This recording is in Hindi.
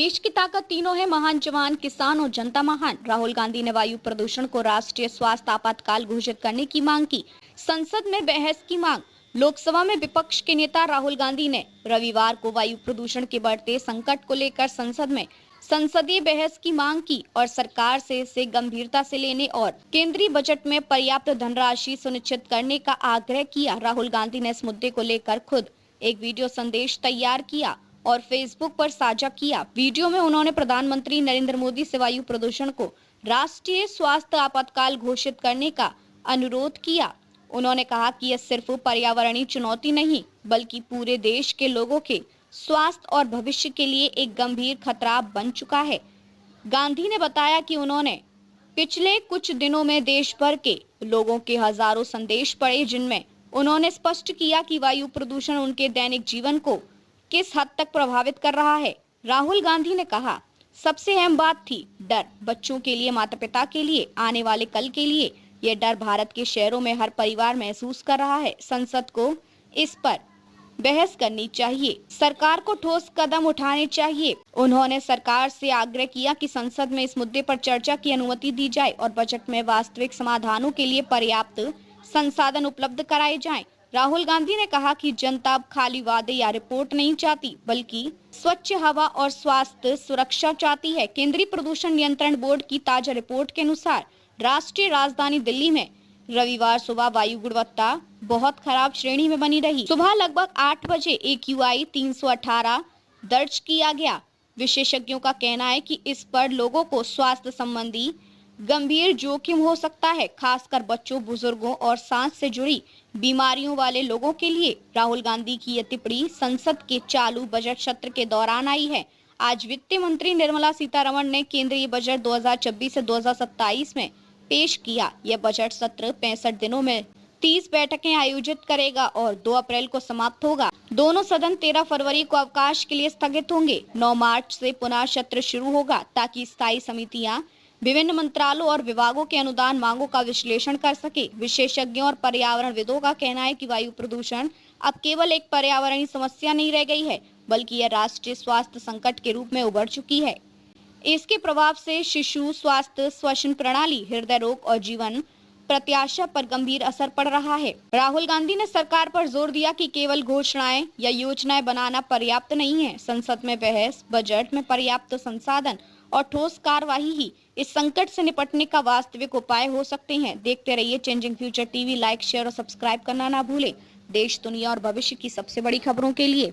देश की ताकत तीनों है, महान जवान, किसान और जनता महान। राहुल गांधी ने वायु प्रदूषण को राष्ट्रीय स्वास्थ्य आपातकाल घोषित करने की मांग की। संसद में बहस की मांग। लोकसभा में विपक्ष के नेता राहुल गांधी ने रविवार को वायु प्रदूषण के बढ़ते संकट को लेकर संसद में संसदीय बहस की मांग की और सरकार से इसे गंभीरता से लेने और केंद्रीय बजट में पर्याप्त धनराशि सुनिश्चित करने का आग्रह किया। राहुल गांधी ने इस मुद्दे को लेकर खुद एक वीडियो संदेश तैयार किया और फेसबुक पर साझा किया। वीडियो में उन्होंने प्रधानमंत्री नरेंद्र मोदी से वायु प्रदूषण को राष्ट्रीय स्वास्थ्य आपातकाल घोषित करने का अनुरोध किया। उन्होंने कहा कि यह सिर्फ पर्यावरणीय चुनौती नहीं, बल्कि पूरे देश के लोगों के स्वास्थ्य और भविष्य के लिए एक गंभीर खतरा बन चुका है। गांधी ने बताया कि उन्होंने पिछले कुछ दिनों में देश भर के लोगों के हजारों संदेश पढ़े, जिनमें उन्होंने स्पष्ट किया कि वायु प्रदूषण उनके दैनिक जीवन को किस हद तक प्रभावित कर रहा है। राहुल गांधी ने कहा, सबसे अहम बात थी डर, बच्चों के लिए, माता पिता के लिए, आने वाले कल के लिए। यह डर भारत के शहरों में हर परिवार महसूस कर रहा है। संसद को इस पर बहस करनी चाहिए, सरकार को ठोस कदम उठाने चाहिए। उन्होंने सरकार से आग्रह किया कि संसद में इस मुद्दे पर चर्चा की अनुमति दी जाए और बजट में वास्तविक समाधानों के लिए पर्याप्त संसाधन उपलब्ध कराए जाएं। राहुल गांधी ने कहा कि जनता अब खाली वादे या रिपोर्ट नहीं चाहती, बल्कि स्वच्छ हवा और स्वास्थ्य सुरक्षा चाहती है। केंद्रीय प्रदूषण नियंत्रण बोर्ड की ताजा रिपोर्ट के अनुसार राष्ट्रीय राजधानी दिल्ली में रविवार सुबह वायु गुणवत्ता बहुत खराब श्रेणी में बनी रही। सुबह लगभग 8 बजे AQI 318 दर्ज किया गया। विशेषज्ञों का कहना है कि इस पर लोगों को स्वास्थ्य संबंधी गंभीर जोखिम हो सकता है, खासकर बच्चों, बुजुर्गों और सांस से जुड़ी बीमारियों वाले लोगों के लिए। राहुल गांधी की यह टिप्पणी संसद के चालू बजट सत्र के दौरान आई है। आज वित्त मंत्री निर्मला सीतारमण ने केंद्रीय बजट 2026 से 2027 में पेश किया। यह बजट सत्र 65 दिनों में 30 बैठकें आयोजित करेगा और 2 अप्रैल को समाप्त होगा। दोनों सदन 13 फरवरी को अवकाश के लिए स्थगित होंगे। 9 मार्च से पुनः सत्र शुरू होगा ताकि स्थायी समितियां विभिन्न मंत्रालयों और विभागों के अनुदान मांगों का विश्लेषण कर सके। विशेषज्ञों और पर्यावरणविदों का कहना है कि वायु प्रदूषण अब केवल एक पर्यावरणीय समस्या नहीं रह गई है, बल्कि यह राष्ट्रीय स्वास्थ्य संकट के रूप में उभर चुकी है। इसके प्रभाव से शिशु स्वास्थ्य, श्वसन प्रणाली, हृदय रोग और जीवन प्रत्याशा पर गंभीर असर पड़ रहा है। राहुल गांधी ने सरकार पर जोर दिया कि केवल घोषणाएं या योजनाएं बनाना पर्याप्त नहीं है। संसद में बहस, बजट में पर्याप्त संसाधन और ठोस कार्यवाही ही इस संकट से निपटने का वास्तविक उपाय हो सकते हैं। देखते रहिए changing future TV. Like, share और सब्सक्राइब करना ना भूलें। देश, दुनिया और भविष्य की सबसे बड़ी खबरों के लिए।